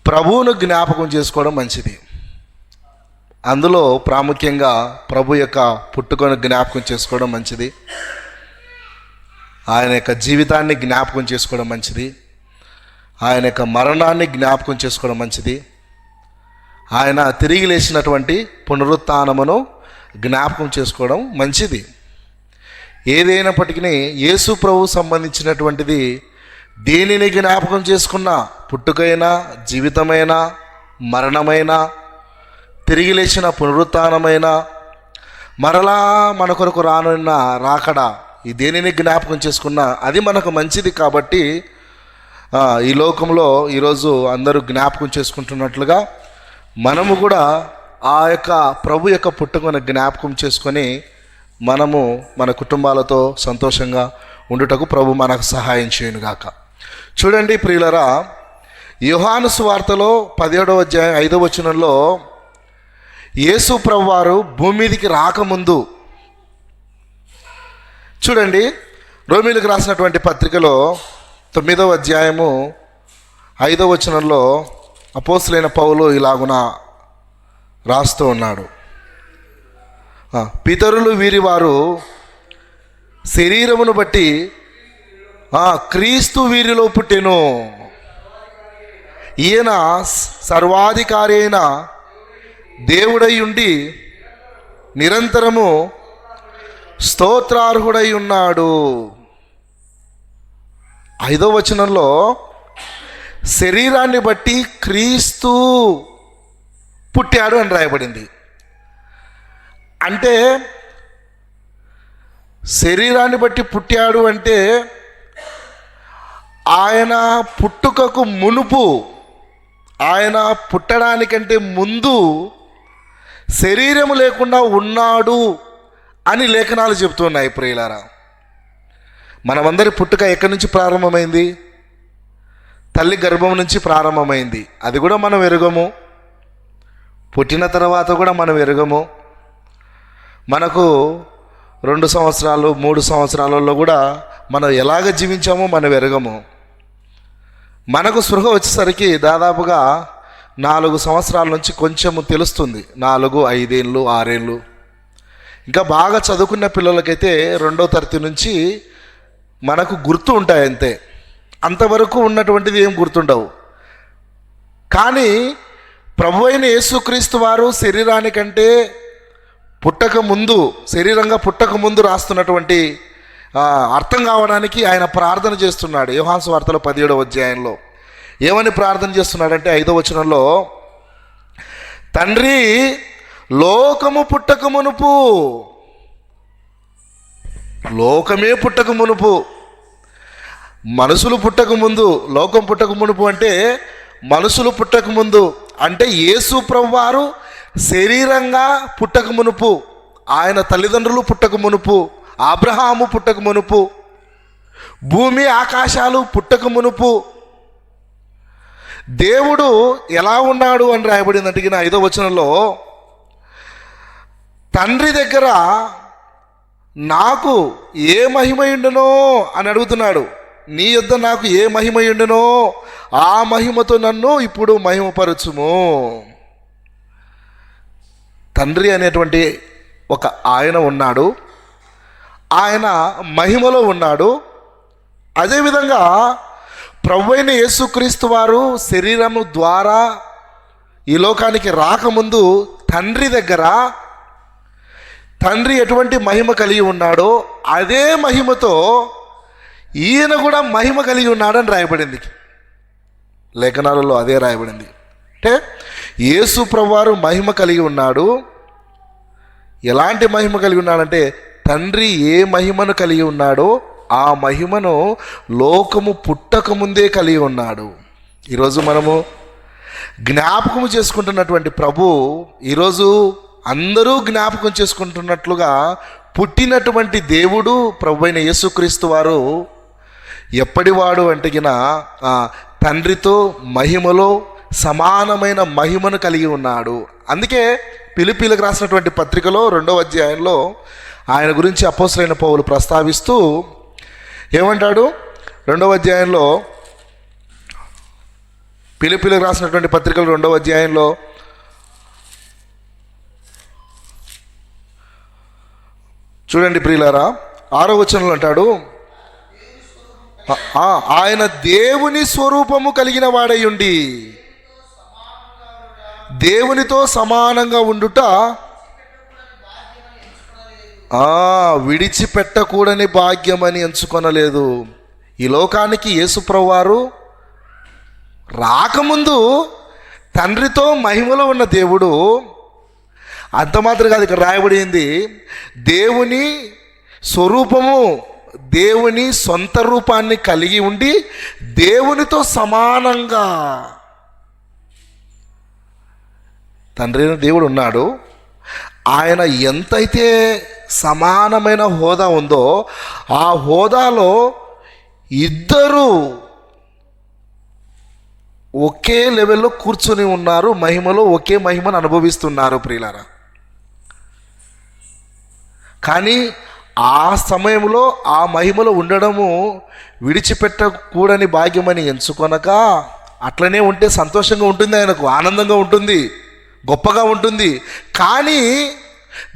ప్రభువును జ్ఞాపకం చేసుకోవడం మంచిది. అందులో ప్రాముఖ్యంగా ప్రభు యొక్క పుట్టుకను జ్ఞాపకం చేసుకోవడం మంచిది. ఆయన యొక్క జీవితాన్ని జ్ఞాపకం చేసుకోవడం మంచిది. ఆయన యొక్క మరణాన్ని జ్ఞాపకం చేసుకోవడం మంచిది. ఆయన తిరిగి లేచినటువంటి పునరుత్థానమును జ్ఞాపకం చేసుకోవడం మంచిది. ఏదైనప్పటికీ యేసు ప్రభు సంబంధించినటువంటిది దేనిని జ్ఞాపకం చేసుకున్నా, పుట్టుకైనా, జీవితమైనా, మరణమైనా, తిరిగి లేచిన పునరుత్థానమైన, మరలా మన కొరకు రానున్న రాకడ, ఈ దేనిని జ్ఞాపకం చేసుకున్నా అది మనకు మంచిది. కాబట్టి ఈ లోకంలో ఈరోజు అందరూ జ్ఞాపకం చేసుకుంటున్నట్లుగా మనము కూడా ఆ యొక్క ప్రభు యొక్క పుట్టుకను జ్ఞాపకం చేసుకొని మనము మన కుటుంబాలతో సంతోషంగా ఉండుటకు ప్రభు మనకు సహాయం చేయనుగాక. చూడండి ప్రియులరా, యోహాను సువార్తలో 17వ అధ్యాయం 5వ వచనంలో యేసు ప్రభువారు భూమి మీదకి రాకముందు, చూడండి రోమీయులకు రాసినటువంటి పత్రికలో 9వ అధ్యాయము 5వ వచనంలో అపోస్తలుడైన పౌలు ఇలాగున రాస్తూ ఉన్నాడు. పితరులు వీరి వారు శరీరమును బట్టి క్రీస్తు వీరిలో పుట్టెను. ఈయన సర్వాధికారి అయిన దేవుడై ఉండి నిరంతరము స్తోత్రార్హుడై ఉన్నాడు. 5వ వచనంలో శరీరాన్ని బట్టి క్రీస్తు పుట్టాడు అని రాయబడింది. అంటే శరీరాన్ని బట్టి పుట్టాడు అంటే ఆయన పుట్టుకకు మునుపు, ఆయన పుట్టడానికంటే ముందు శరీరము లేకుండా ఉన్నాడు అని లేఖనాలు చెబుతున్నాయి. ప్రియులారా, మనమందరి పుట్టుక ఎక్కడి నుంచి ప్రారంభమైంది? తల్లి గర్భం నుంచి ప్రారంభమైంది. అది కూడా మనం ఎరుగము. పుట్టిన తర్వాత కూడా మనం ఎరుగము. మనకు 2 సంవత్సరాలు 3 సంవత్సరాలలో కూడా మనం ఎలాగ జీవించామో మనం ఎరగము. మనకు స్పృహ వచ్చేసరికి దాదాపుగా 4 సంవత్సరాల నుంచి కొంచెము తెలుస్తుంది. 4, 5 ఏళ్ళు, 6 ఏళ్ళు. ఇంకా బాగా చదువుకున్న పిల్లలకైతే 2వ తరగతి నుంచి మనకు గుర్తు ఉంటాయి అంతే. అంతవరకు ఉన్నటువంటిది ఏం గుర్తుండవు. కానీ ప్రభు అయిన యేసుక్రీస్తు వారు శరీరానికంటే పుట్టక ముందు, శరీరంగా పుట్టక ముందు రాస్తున్నటువంటి అర్థం కావడానికి ఆయన ప్రార్థన చేస్తున్నాడు. యోహాను సువార్తలో 17వ అధ్యాయంలో ఏమని ప్రార్థన చేస్తున్నాడంటే 5వ వచనంలో, తండ్రి లోకము పుట్టక మునుపు, లోకమే పుట్టక మునుపు, మనుషులు పుట్టక ముందు, లోకం పుట్టక మునుపు అంటే మనుషులు పుట్టక ముందు, అంటే యేసు ప్రభువారు శరీరంగా పుట్టక మునుపు, ఆయన తల్లిదండ్రులు పుట్టక మునుపు, అబ్రహాము పుట్టక మునుపు, భూమి ఆకాశాలు పుట్టక మునుపు దేవుడు ఎలా ఉన్నాడు అని రాయబడిందంటే 5వ వచనంలో, తండ్రి దగ్గర నాకు ఏ మహిమయుండునో అని అడుగుతున్నాడు. నీ యొద్ద నాకు ఏ మహిమయుండునో ఆ మహిమతో నన్ను ఇప్పుడు మహిమపరచుము. తండ్రి అనేటువంటి ఒక ఆయన ఉన్నాడు. ఆయన మహిమలో ఉన్నాడు. అదేవిధంగా ప్రభువైన యేసుక్రీస్తు వారు శరీరము ద్వారా ఈ లోకానికి రాకముందు తండ్రి దగ్గర, తండ్రి ఎటువంటి మహిమ కలిగి ఉన్నాడో అదే మహిమతో ఈయన కూడా మహిమ కలిగి ఉన్నాడని రాయబడింది. లేఖనాలలో అదే రాయబడింది. అంటే యేసు ప్రభువారు మహిమ కలిగి ఉన్నాడు. ఎలాంటి మహిమ కలిగి ఉన్నాడంటే తండ్రి ఏ మహిమను కలిగి ఉన్నాడో ఆ మహిమను లోకము పుట్టక ముందే కలిగి ఉన్నాడు. ఈరోజు మనము జ్ఞాపకం చేసుకుంటున్నటువంటి ప్రభు ఈరోజు అందరూ జ్ఞాపకం చేసుకుంటున్నట్లుగా పుట్టినటువంటి దేవుడు ప్రభు అయిన యేసుక్రీస్తు వారు ఎప్పటివాడు అంటే తండ్రితో మహిమలో సమానమైన మహిమను కలిగి ఉన్నాడు. అందుకే ఫిలిప్పీలకు రాసినటువంటి పత్రికలో 2వ అధ్యాయంలో ఆయన గురించి అపోస్తలుడైన పౌలు ప్రస్తావిస్తూ ఏమంటాడు? 2వ అధ్యాయంలో ఫిలిప్పీలకు రాసినటువంటి పత్రికలు 2వ అధ్యాయంలో చూడండి ప్రియులారా, 6వ వచనంలో అంటాడు, ఆయన దేవుని స్వరూపము కలిగిన వాడై ఉండి దేవునితో సమానంగా ఉండుట విడిచిపెట్టకూడని భాగ్యమని ఎంచుకొనలేదు. ఈ లోకానికి యేసుప్రభువు వారు రాకముందు తండ్రితో మహిమలో ఉన్న దేవుడు, అంత మాత్రం కాదు, ఇక్కడ రాయబడింది దేవుని స్వరూపము, దేవుని సొంత రూపాన్ని కలిగి ఉండి దేవునితో సమానంగా తండ్రి అయిన దేవుడు ఉన్నాడు. ఆయన ఎంతైతే సమానమైన హోదా ఉందో ఆ హోదాలో ఇద్దరు ఒకే లెవెల్లో కూర్చొని ఉన్నారు, మహిమలో ఒకే మహిమను అనుభవిస్తున్నారు ప్రియులారా. కానీ ఆ సమయంలో ఆ మహిమలో ఉండడము విడిచిపెట్టకూడని భాగ్యమని ఎంచుకొనక అట్లనే ఉంటే సంతోషంగా ఉంటుంది, ఆయనకు ఆనందంగా ఉంటుంది, గొప్పగా ఉంటుంది. కానీ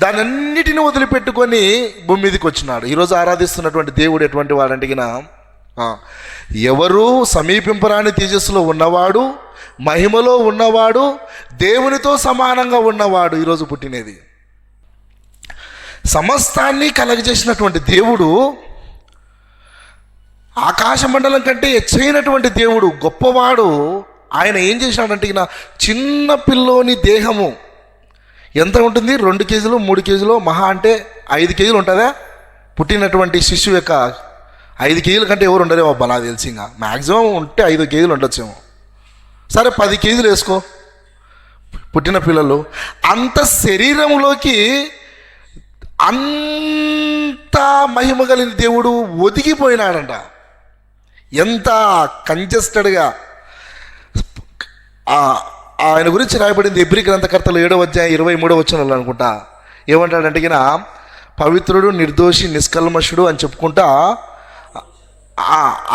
దానన్నిటిని వదిలిపెట్టుకొని భూమి మీదకి వచ్చినాడు. ఈరోజు ఆరాధిస్తున్నటువంటి దేవుడు ఎటువంటి వాడంటే ఎవరు సమీపింపరాని తేజస్సులో ఉన్నవాడు, మహిమలో ఉన్నవాడు, దేవునితో సమానంగా ఉన్నవాడు ఈరోజు పుట్టినది. సమస్తాన్ని కలగజేసినటువంటి దేవుడు, ఆకాశ మండలం కంటే ఎచ్చైనటువంటి దేవుడు, గొప్పవాడు. ఆయన ఏం చేసినాడంటే చిన్న పిల్లోని దేహము ఎంత ఉంటుంది, 2 కేజీలు 3 కేజీలు, మహా అంటే 5 కేజీలు ఉంటుందా? పుట్టినటువంటి శిశువు యొక్క 5 కేజీల కంటే ఎవరు ఉండరేమో అబ్బా, నాకు తెలిసి ఇంకా మ్యాక్సిమం ఉంటే 5 కేజీలు ఉండొచ్చేమో. సరే 10 కేజీలు వేసుకో పుట్టిన పిల్లలు. అంత శరీరంలోకి అంత మహిమ కలిగిన దేవుడు ఒదిగిపోయినాడంట. ఎంత కంజెస్టెడ్గా. ఆయన గురించి రాయబడింది హెబ్రీ గ్రంథకర్తలు 7వ అధ్యాయం 23వ వచనంలో అనుకుంటా. ఏమంటాడంటే పవిత్రుడు, నిర్దోషి, నిష్కల్మషుడు అని చెప్పుకుంటా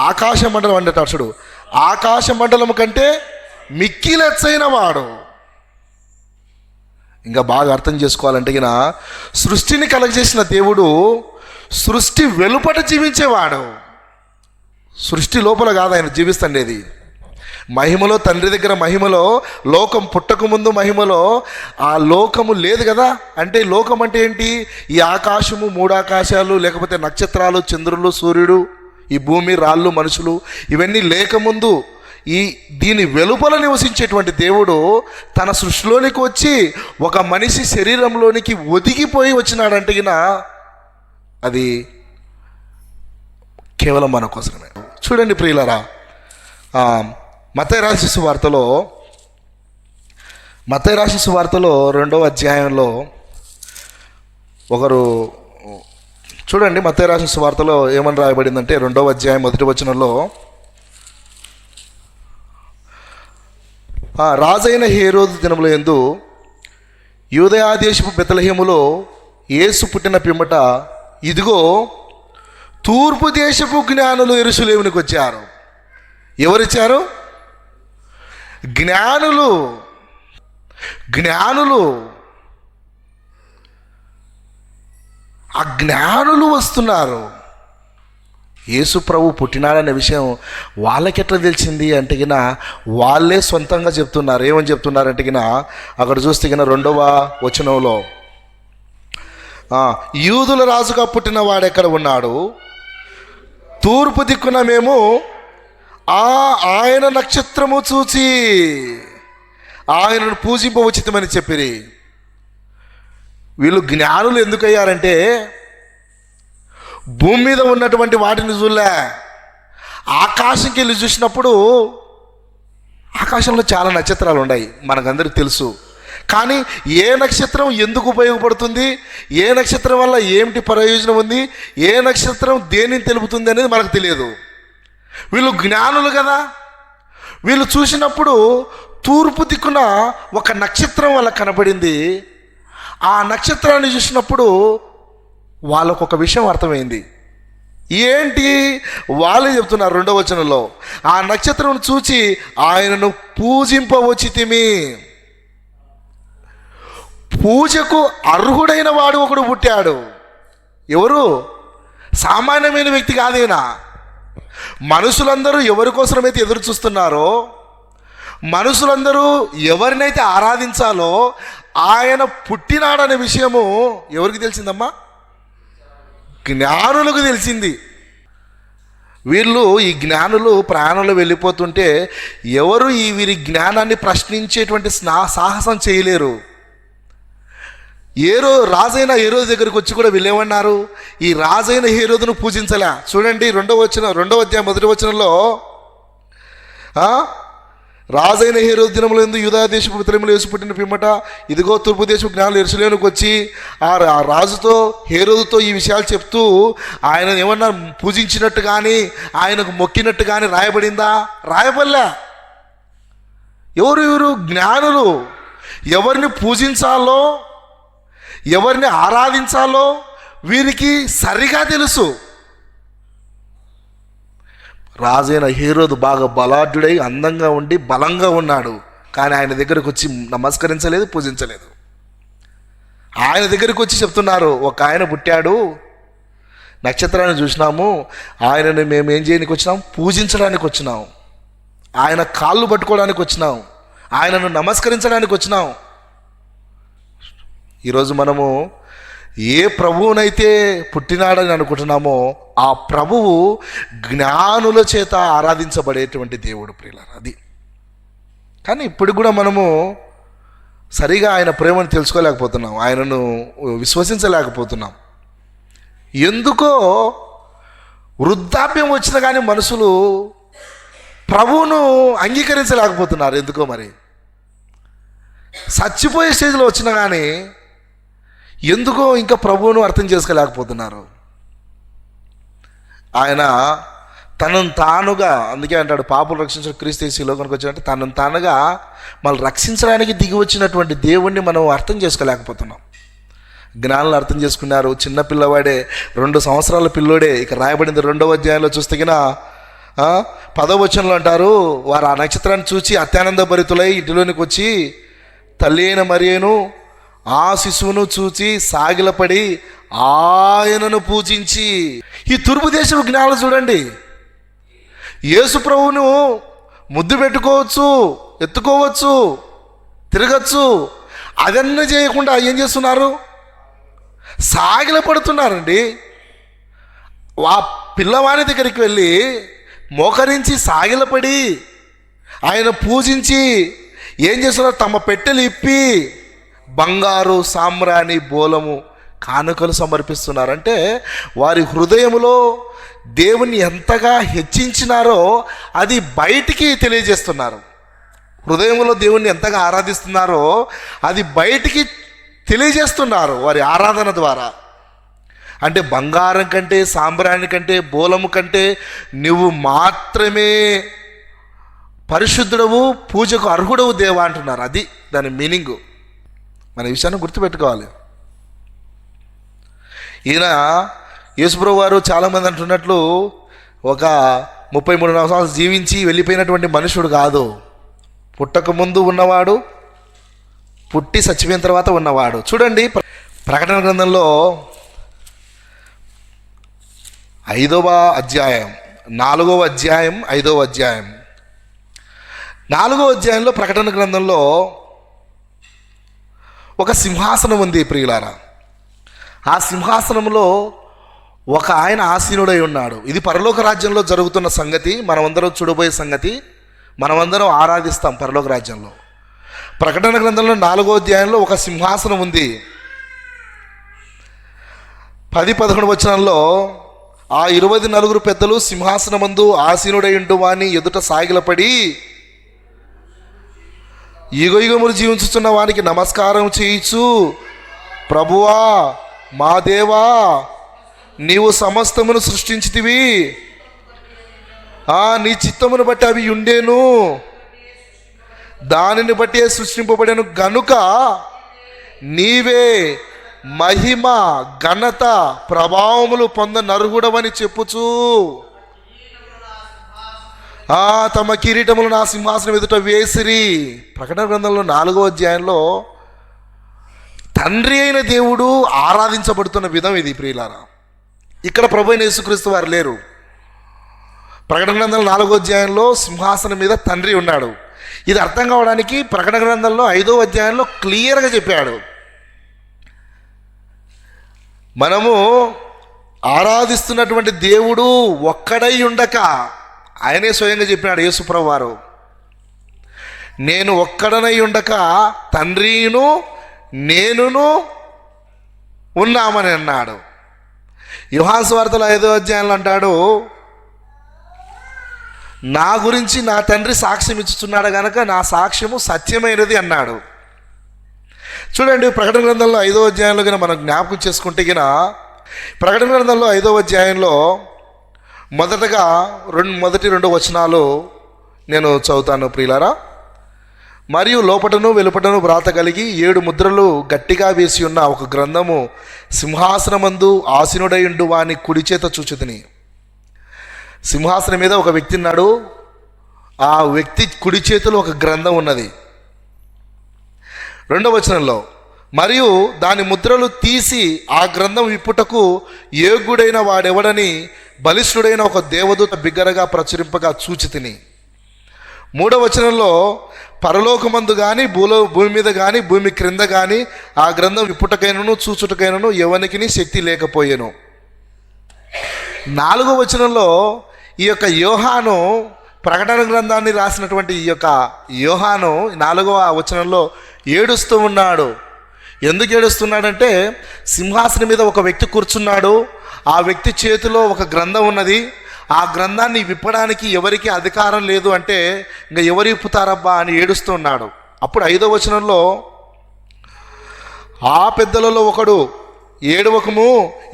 ఆకాశ మండలం అంటే చూడు, ఆకాశ మండలం కంటే మిక్కిలెచ్చైన వాడు. ఇంకా బాగా అర్థం చేసుకోవాలంటే సృష్టిని కలగజేసిన దేవుడు సృష్టి వెలుపట జీవించేవాడు, సృష్టి లోపల కాదు ఆయన జీవిస్తుండేది. మహిమలో, తండ్రి దగ్గర మహిమలో, లోకం పుట్టకముందు మహిమలో ఆ లోకము లేదు కదా. అంటే లోకం అంటే ఏంటి? ఈ ఆకాశము, 3 ఆకాశాలు, లేకపోతే నక్షత్రాలు, చంద్రులు, సూర్యుడు, ఈ భూమి, రాళ్ళు, మనుషులు, ఇవన్నీ లేకముందు దీని వెలుపల నివసించేటువంటి దేవుడు తన సృష్టిలోనికి వచ్చి ఒక మనిషి శరీరంలోనికి ఒదిగిపోయి వచ్చినాడంటే అది కేవలం మన కోసమే. చూడండి ప్రియులారా, మత్తయి రాసిన సువార్తలో 2వ అధ్యాయంలో ఒకరు చూడండి. మత్తయి రాసిన సువార్తలో ఏమని రాయబడిందంటే 2వ అధ్యాయం 1వ వచనంలో, రాజైన హేరోదు దినముల యందు యూదయా దేశపు బెత్లెహేములో యేసు పుట్టిన పిమ్మట ఇదిగో తూర్పు దేశపు జ్ఞానులు యెరూషలేమునికి వచ్చారు. ఎవరిచ్చారు? జ్ఞానులు. ఆ జ్ఞానులు వస్తున్నారు. యేసు ప్రభు పుట్టినాడనే విషయం వాళ్ళకెట్లా తెలిసింది అంటే వాళ్ళే సొంతంగా చెప్తున్నారు. ఏమని చెప్తున్నారంటే అక్కడ చూస్తే 2వ వచనంలో, యూదుల రాజుగా పుట్టిన వాడు ఎక్కడ ఉన్నాడు? తూర్పు దిక్కున మేము ఆయన నక్షత్రము చూచి ఆయనను పూజింపవచ్చితమని చెప్పిరి. వీళ్ళు జ్ఞానులు ఎందుకయ్యారంటే భూమి మీద ఉన్నటువంటి వాటిని చూడలే, ఆకాశంకి వెళ్ళి చూసినప్పుడు ఆకాశంలో చాలా నక్షత్రాలు ఉన్నాయి, మనకందరికి తెలుసు. కానీ ఏ నక్షత్రం ఎందుకు ఉపయోగపడుతుంది, ఏ నక్షత్రం వల్ల ఏమిటి ప్రయోజనం ఉంది, ఏ నక్షత్రం దేనిని తెలుపుతుంది అనేది మనకు తెలియదు. వీళ్ళు జ్ఞానులు కదా. వీళ్ళు చూసినప్పుడు తూర్పు దిక్కున ఒక నక్షత్రం వాళ్ళకి కనబడింది. ఆ నక్షత్రాన్ని చూసినప్పుడు వాళ్ళకు ఒక విషయం అర్థమైంది. ఏంటి? వాళ్ళే చెప్తున్నారు 2వ వచనంలో, ఆ నక్షత్రం చూచి ఆయనను పూజింపవచ్చితిమి. పూజకు అర్హుడైన వాడు ఒకడు పుట్టాడు. ఎవరు? సామాన్యమైన వ్యక్తి కాదేనా. మనుషులందరూ ఎవరి కోసమైతే ఎదురు చూస్తున్నారో, మనుషులందరూ ఎవరినైతే ఆరాధించాలో ఆయన పుట్టినాడనే విషయము ఎవరికి తెలిసిందమ్మా? జ్ఞానులకు తెలిసింది. వీళ్ళు, ఈ జ్ఞానులు ప్రయాణంలో వెళ్ళిపోతుంటే ఎవరు వీరి జ్ఞానాన్ని ప్రశ్నించేటువంటి సాహసం చేయలేరు. రాజైన హేరోదు దగ్గరికి వచ్చి కూడా వీళ్ళేమన్నారు? ఈ రాజైన హేరోదును పూజించలే. చూడండి 2వ అధ్యాయం 1వ వచనంలో, రాజైన హేరోదు దినముల యందు యూదా దేశపు బెత్లెహేములో యేసు పుట్టిన పిమ్మట ఇదిగో తూర్పు దేశపు జ్ఞానులు యెరూషలేముకు వచ్చి ఆ రాజుతో హేరోదుతో ఈ విషయాలు చెప్తూ ఆయన ఏమన్నా పూజించినట్టు కానీ ఆయనకు మొక్కినట్టు కానీ రాయబడిందా? రాయబడలే. ఎవరు? జ్ఞానులు. ఎవరిని పూజించాలో, ఎవరిని ఆరాధించాలో వీరికి సరిగా తెలుసు. రాజైన హేరోదు బాగా బలాఢ్యుడై అందంగా ఉండి బలంగా ఉన్నాడు, కానీ ఆయన దగ్గరకు వచ్చి నమస్కరించలేదు, పూజించలేదు. ఆయన దగ్గరికి వచ్చి చెప్తున్నారు, ఒక ఆయన పుట్టాడు, నక్షత్రాన్ని చూసినాము, ఆయనను మేము ఏం చేయడానికి వచ్చినాం? పూజించడానికి వచ్చినాం. ఆయన కాళ్ళు పట్టుకోవడానికి వచ్చినాం, ఆయనను నమస్కరించడానికి వచ్చినాం. ఈరోజు మనము ఏ ప్రభువునైతే పుట్టినాడని అనుకుంటున్నామో ఆ ప్రభువు జ్ఞానుల చేత ఆరాధించబడేటువంటి దేవుడు ప్రియులారా, అది. కానీ ఇప్పుడు కూడా మనము సరిగా ఆయన ప్రేమను తెలుసుకోలేకపోతున్నాం, ఆయనను విశ్వసించలేకపోతున్నాం. ఎందుకో వృద్ధాప్యం వచ్చినా కానీ మనుషులు ప్రభువును అంగీకరించలేకపోతున్నారు. ఎందుకో మరి చచ్చిపోయే స్టేజ్లో వచ్చినా కానీ ఎందుకో ఇంకా ప్రభువును అర్థం చేసుకోలేకపోతున్నారు. ఆయన తనను తానుగా, అందుకే అంటాడు పాపులు రక్షించిన క్రీస్తు యేసు ఈ లోకానికి వచ్చినట్టు తనను తానుగా మళ్ళీ రక్షించడానికి దిగి వచ్చినటువంటి దేవుణ్ణి మనం అర్థం చేసుకోలేకపోతున్నాం. జ్ఞానులు అర్థం చేసుకున్నారు. చిన్న పిల్లవాడే, 2 సంవత్సరాల పిల్లోడే. ఇక రాయబడింది 2వ అధ్యాయంలో చూస్తే 10వ వచనంలో అంటారు, వారు ఆ నక్షత్రాన్ని చూచి అత్యానంద భరితులై ఇంటిలోనికి వచ్చి తల్లి అయిన మరియను ఆ శిశువును చూచి సాగిలపడి ఆయనను పూజించి. ఈ తూర్పు దేశపు జ్ఞానులు చూడండి, యేసు ప్రభువును ముద్దు పెట్టుకోవచ్చు, ఎత్తుకోవచ్చు, తిరగచ్చు, అదన్నీ చేయకుండా ఏం చేస్తున్నారు? సాగిలపడుతున్నారండి. ఆ పిల్లవాని దగ్గరికి వెళ్ళి మోకరించి సాగిలపడి ఆయన పూజించి ఏం చేస్తున్నారు? తమ పెట్టెలు ఇప్పి బంగారు, సామ్రాణి, బోలము, కానుకలు సమర్పిస్తున్నారంటే వారి హృదయములో దేవుణ్ణి ఎంతగా హెచ్చించినారో అది బయటికి తెలియజేస్తున్నారు. హృదయంలో దేవుణ్ణి ఎంతగా ఆరాధిస్తున్నారో అది బయటికి తెలియజేస్తున్నారు వారి ఆరాధన ద్వారా. అంటే బంగారం కంటే, సాంబ్రాణి కంటే, బోలము కంటే నువ్వు మాత్రమే పరిశుద్ధుడవు, పూజకు అర్హుడవు దేవా అంటున్నారు. అది దాని మీనింగు. మన విషయాన్ని గుర్తుపెట్టుకోవాలి. ఈయన యేసుప్రభు వారు చాలామంది అంటున్నట్లు ఒక 33 సంవత్సరాలు జీవించి వెళ్ళిపోయినటువంటి మనుషుడు కాదు. పుట్టక ముందు ఉన్నవాడు, పుట్టి చచ్చిపోయిన తర్వాత ఉన్నవాడు. చూడండి ప్రకటన గ్రంథంలో 5వ అధ్యాయం 4వ అధ్యాయం 5వ అధ్యాయం 4వ అధ్యాయంలో ప్రకటన గ్రంథంలో ఒక సింహాసనం ఉంది ప్రియులారా. ఆ సింహాసనంలో ఒక ఆయన ఆసీనుడై ఉన్నాడు. ఇది పరలోక రాజ్యంలో జరుగుతున్న సంగతి, మనమందరం చూడబోయే సంగతి, మనమందరం ఆరాధిస్తాం పరలోక రాజ్యంలో. ప్రకటన గ్రంథంలో 4వ అధ్యాయంలో ఒక సింహాసనం ఉంది. 10-11 వచనంలో ఆ 24 పెద్దలు సింహాసనమందు ఆసీనుడై ఉండు వాని ఎదుట సాగిలపడి యుగయుగములు జీవించుతున్న వానికి నమస్కారం చేయించు, ప్రభువా మా దేవా నీవు సమస్తమును సృష్టించితివి, నీ చిత్తమును బట్టి అవి ఉండేను, దానిని బట్టి సృష్టింపబడేను గనుక నీవే మహిమ ఘనత ప్రభావములు పొంద నరుగుడవని చెప్పుచు తమ కిరీటములు నా సింహాసనం ఎదుట వేసిరి. ప్రకటన గ్రంథంలో 4వ అధ్యాయంలో తండ్రి అయిన దేవుడు ఆరాధించబడుతున్న విధం ఇది ప్రియులారా. ఇక్కడ ప్రభు అయిన యేసుక్రీస్తు వారు లేరు. ప్రకటన గ్రంథం 4వ అధ్యాయంలో సింహాసనం మీద తండ్రి ఉన్నాడు. ఇది అర్థం కావడానికి ప్రకటన గ్రంథంలో 5వ అధ్యాయంలో క్లియర్గా చెప్పాడు. మనము ఆరాధిస్తున్నటువంటి దేవుడు ఒక్కడై ఉండక ఆయనే స్వయంగా చెప్పినాడు యేసుప్రభు వారు, నేను ఒక్కడనై ఉండక తండ్రిను నేనును ఉన్నామని అన్నాడు. యోహాను సువార్తలో 5వ అధ్యాయంలో అంటాడు, నా గురించి నా తండ్రి సాక్ష్యం ఇచ్చుచున్నాడు కనుక నా సాక్ష్యము సత్యమైనది అన్నాడు. చూడండి, ప్రకటన గ్రంథంలో 5వ అధ్యాయంలో కనుక మనం జ్ఞాపకం చేసుకుంటే గిన ప్రకటన గ్రంథంలో 5వ అధ్యాయంలో మొదటి 2 వచనాలు నేను చదువుతాను ప్రియులారా. మరియు లోపటను వెలుపటను వ్రాత కలిగి 7 ముద్రలు గట్టిగా వేసి ఉన్న ఒక గ్రంథము సింహాసనమందు ఆసీనుడయుండు వాని కుడి చేత చూచితిని. సింహాసనం మీద ఒక వ్యక్తి ఉన్నాడు. ఆ వ్యక్తి కుడి చేతిలో ఒక గ్రంథం ఉన్నది. 2వ వచనంలో, మరియు దాని ముద్రలు తీసి ఆ గ్రంథం విప్పుటకు యోగ్యుడైన వాడెవడని బలిష్ఠుడైన ఒక దేవదూత బిగ్గరగా ప్రచురింపగా చూచితిని. 3వ వచనంలో, పరలోకమందు కానీ భూమి మీద కానీ భూమి క్రింద కానీ ఆ గ్రంథం విప్పుటకైనను చూచుటకైనను ఎవనికి శక్తి లేకపోయేను. 4వ వచనంలో ఈ యొక్క యోహాను ప్రకటన గ్రంథాన్ని రాసినటువంటి ఈ యొక్క యోహాను 4వ వచనంలో ఏడుస్తూ ఉన్నాడు. ఎందుకు ఏడుస్తున్నాడంటే సింహాసనం మీద ఒక వ్యక్తి కూర్చున్నాడు. ఆ వ్యక్తి చేతిలో ఒక గ్రంథం ఉన్నది. ఆ గ్రంథాన్ని విప్పడానికి ఎవరికి అధికారం లేదు అంటే ఇంకా ఎవరు విప్పుతారబ్బా అని ఏడుస్తూ ఉన్నాడు. అప్పుడు 5వ వచనంలో, ఆ పెద్దలలో ఒకడు ఏడవకము,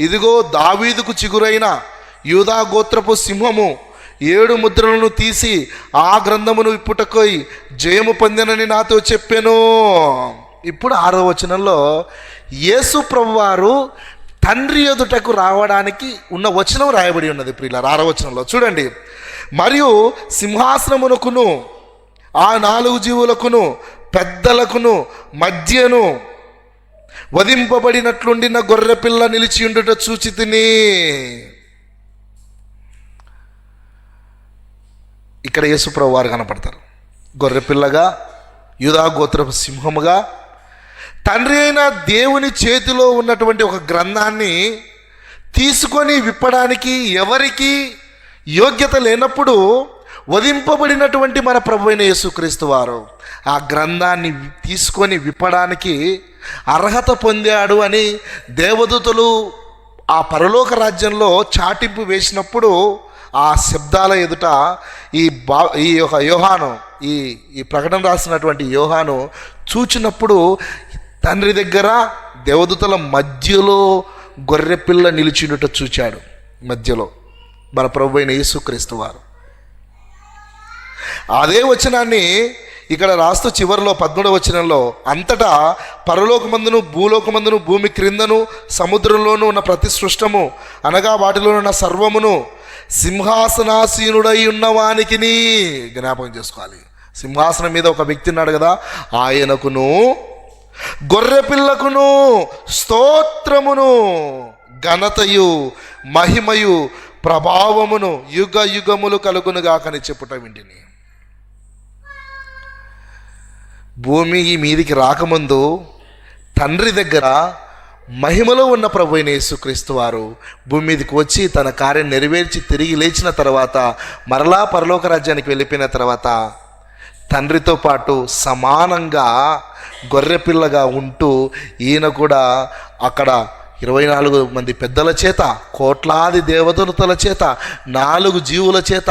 ఇదిగో దావీదుకు చిగురైన యూదా గోత్రపు సింహము 7 ముద్రలను తీసి ఆ గ్రంథమును విప్పుటకై జయము పొందెనని నాతో చెప్పెను. ఇప్పుడు 6వ వచనంలో యేసు ప్రభువారు తండ్రి ఎదుటకు రావడానికి ఉన్న వచనం రాయబడి ఉన్నది ప్రియులారా. 6వ వచనంలో చూడండి, మరియు సింహాసనమునకును ఆ 4 జీవులకును పెద్దలకును మధ్యను వధింపబడినట్లుండిన గొర్రెపిల్ల నిలిచి ఉండుట చూచితిని. ఇక్కడ యేసుప్రభు వారు కనపడతారు. గొర్రెపిల్లగా, యూదా గోత్రపు సింహముగా, తండ్రి అయిన దేవుని చేతిలో ఉన్నటువంటి ఒక గ్రంథాన్ని తీసుకొని విప్పడానికి ఎవరికి యోగ్యత లేనప్పుడు వధింపబడినటువంటి మన ప్రభు అయిన యేసుక్రీస్తు వారు ఆ గ్రంథాన్ని తీసుకొని విప్పడానికి అర్హత పొందాడు అని దేవదూతలు ఆ పరలోక రాజ్యంలో చాటింపు వేసినప్పుడు ఆ శబ్దాల ఎదుట ఈ యొక్క యోహాను ఈ ప్రకటన రాసినటువంటి యోహాను చూచినప్పుడు తండ్రి దగ్గర దేవదూతల మధ్యలో గొర్రెపిల్ల నిలిచినట్టు చూచాడు. మధ్యలో మన ప్రభు అయిన యేసుక్రీస్తు వారు. అదే వచనాన్ని ఇక్కడ రాస్తూ చివరిలో 13వ వచనంలో, అంతటా పరలోకమందును భూలోకమందును భూమి క్రిందను సముద్రంలోనూ ఉన్న ప్రతి సృష్టము అనగా వాటిలో ఉన్న సర్వమును సింహాసనాసీనుడై ఉన్నవానికి జ్ఞాపకం చేసుకోవాలి. సింహాసనం మీద ఒక వ్యక్తి ఉన్నాడు కదా, ఆయనకును గొర్రెపిల్లకును స్తోత్రమును ఘనతయు మహిమయు ప్రభావమును యుగ యుగములు కలుగునుగాకని చెప్పుట వింటిని. భూమి మీదికి రాకముందు తండ్రి దగ్గర మహిమలో ఉన్న ప్రభు అయిన యేసుక్రీస్తు వారు భూమి మీదకి వచ్చి తన కార్యం నెరవేర్చి తిరిగి లేచిన తర్వాత మరలా పరలోక రాజ్యానికి వెళ్ళిపోయిన తర్వాత తండ్రితో పాటు సమానంగా గొర్రెపిల్లగా ఉంటూ ఈయన కూడా అక్కడ 24 మంది పెద్దల చేత, కోట్లాది దేవదూతల చేత, 4 జీవుల చేత,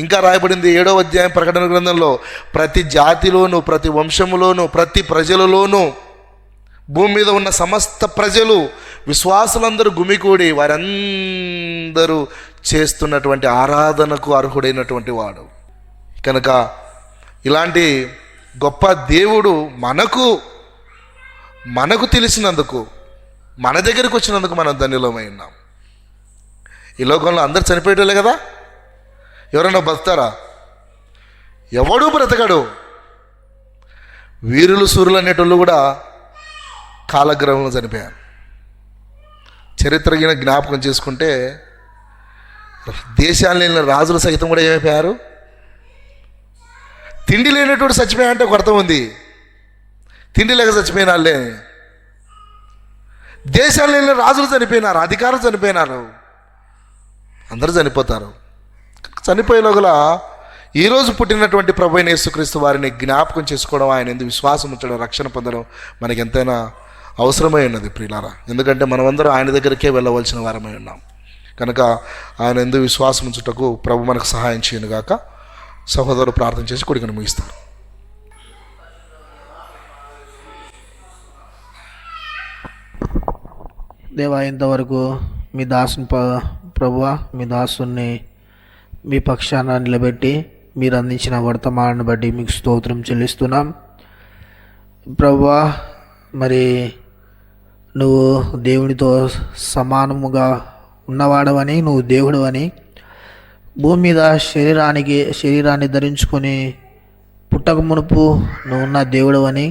ఇంకా రాయబడింది 7వ అధ్యాయం ప్రకటన గ్రంథంలో, ప్రతి జాతిలోనూ ప్రతి వంశములోనూ ప్రతి ప్రజలలోనూ భూమి మీద ఉన్న సమస్త ప్రజలు విశ్వాసులందరూ గుమికూడి వారందరూ చేస్తున్నటువంటి ఆరాధనకు అర్హుడైనటువంటి వాడు కనుక ఇలాంటి గొప్ప దేవుడు మనకు తెలిసినందుకు మన దగ్గరికి వచ్చినందుకు మనం ధన్యులమై ఉన్నాం. ఈ లోకంలో అందరు చనిపోయేటోళ్ళే కదా, ఎవరన్నా బతుకుతారా? ఎవడూ బ్రతకడు. వీరులు సూర్యులు అనేటోళ్ళు కూడా కాలగ్రహంలో చనిపోయారు. చరిత్రగిన జ్ఞాపకం చేసుకుంటే దేశాలు లేని రాజులు సైతం కూడా ఏమైపోయారు? తిండి లేనటువంటి చచ్చిపోయాయంటే ఒక అర్థం ఉంది. తిండి లేక చచ్చిపోయిన వాళ్ళే. దేశాలు లేని రాజులు చనిపోయినారు, అధికారులు చనిపోయినారు, అందరూ చనిపోతారు. చనిపోయేలోగల ఈరోజు పుట్టినటువంటి ప్రభు అయిన యేసుక్రీస్తు వారిని జ్ఞాపకం చేసుకోవడం, ఆయన ఎందుకు విశ్వాసం ఉంచడం, రక్షణ పొందడం మనకి ఎంతైనా అవసరమై ఉన్నది ప్రియులారా. ఎందుకంటే మనమందరం ఆయన దగ్గరికే వెళ్ళవలసిన వారమై ఉన్నాం కనుక ఆయన ఎందుకు విశ్వాసం ఉంచుటకు ప్రభు మనకు సహాయం చేయను గాక. సహోదరులు ప్రార్థన చేసి కొడుకుని ముగిస్తారు. దేవా, ఇంతవరకు మీ దాసుని ప్రభువా, మీ దాసుని మీ పక్షాన నిలబెట్టి మీరు అందించిన వర్తమానాన్ని బట్టి మీకు స్తోత్రం చెల్లిస్తున్నాం ప్రభువా. మరి నువ్వు దేవునితో సమానముగా ఉన్నవాడవని, నువ్వు దేవుడు అని, భూమి మీద శరీరాన్ని ధరించుకొని పుట్టక మునుపు నువ్వు ఉన్న దేవుడు అని,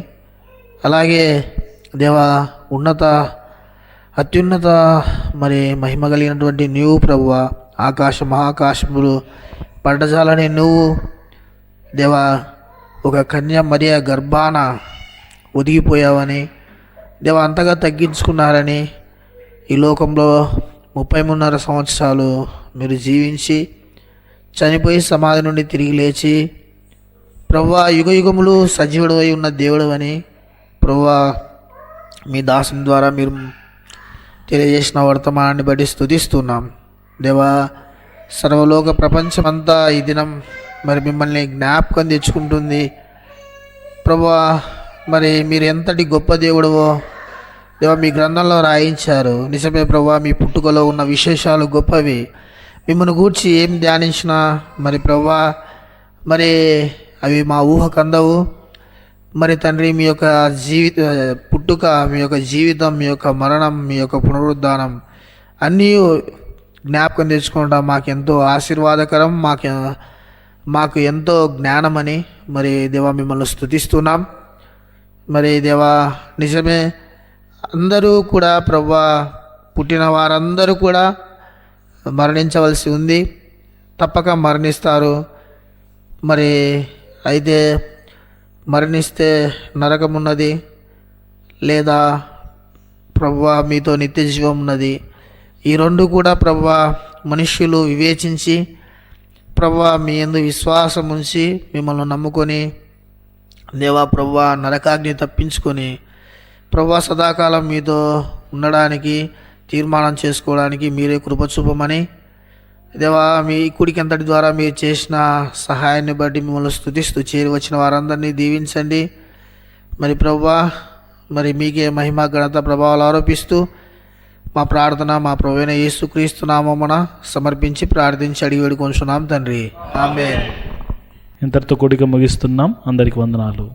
అలాగే దేవా అత్యున్నత మరి మహిమ కలిగినటువంటి నువ్వు ప్రభువా, మహాకాశములు పడ్డజాలని నువ్వు దేవా ఒక కన్య మరియ గర్భాన ఒదిగిపోయావని, దేవా అంతగా తగ్గించుకున్నారని, ఈ లోకంలో 33.5 సంవత్సరాలు మీరు జీవించి చనిపోయి సమాధి నుండి తిరిగి లేచి ప్రభువా యుగయుగములు సజీవుడు అయి ఉన్న దేవుడు అని ప్రభువా మీ దాసుని ద్వారా మీరు తెలియజేసిన వర్తమానాన్ని బట్టి స్తుతిస్తున్నాం దేవా. సర్వలోక ప్రపంచమంతా ఈ దినం మరి మిమ్మల్ని జ్ఞాపకం తెచ్చుకుంటుంది ప్రభువా. మరి మీరు ఎంతటి గొప్ప దేవుడవో దేవా మీ గ్రంథంలో రాయించారు. నిజమే ప్రభువా, మీ పుట్టుకలో ఉన్న విశేషాలు గొప్పవి. మిమ్మల్ని గూర్చి ఏం ధ్యానించినా మరి ప్రభువా మరి అవి మా ఊహకు అందవు. మరి తండ్రి, మీ యొక్క పుట్టుక, మీ యొక్క జీవితం, మీ యొక్క మరణం, మీ యొక్క పునరుద్ధానం అన్నీ జ్ఞాపకం తెచ్చుకోవడం మాకెంతో ఆశీర్వాదకరం, మాకు ఎంతో జ్ఞానమని మరి దేవా మిమ్మల్ని స్తుతిస్తున్నాం. మరి దేవా నిజమే, అందరూ కూడా ప్రభువా పుట్టిన వారందరూ కూడా మరణించవలసి ఉంది, తప్పక మరణిస్తారు. మరి అయితే మరణిస్తే నరకం ఉన్నది, లేదా ప్రభువా మీతో నిత్య జీవం ఉన్నది. ఈ రెండు కూడా ప్రభువా మనుష్యులు వివేచించి ప్రభువా మీ యందు విశ్వాసం ఉంచి మిమ్మల్ని నమ్ముకొని దేవా ప్రభువా నరకాగ్ని తప్పించుకొని ప్రభువా సదాకాలం మీతో ఉండడానికి తీర్మానం చేసుకోవడానికి మీరే కృప చూపమని దేవా మీ కుడికి అంతటి ద్వారా మీరు చేసిన సహాయాన్ని బట్టి మిమ్మల్ని స్తుతిస్తూ చేరి వచ్చిన వారందరినీ దీవించండి. మరి ప్రభువా మరి మీకే మహిమ ఘనత ప్రభావాలు ఆరోపిస్తూ మా ప్రార్థన మా ప్రభువైన యేసుక్రీస్తు నామమున సమర్పించి ప్రార్థించి అడిగి వేడుకొంచున్నాం తండ్రి, ఆమేన్. ఇంతటితో కూడిక ముగిస్తున్నాం. అందరికి వందనాలు.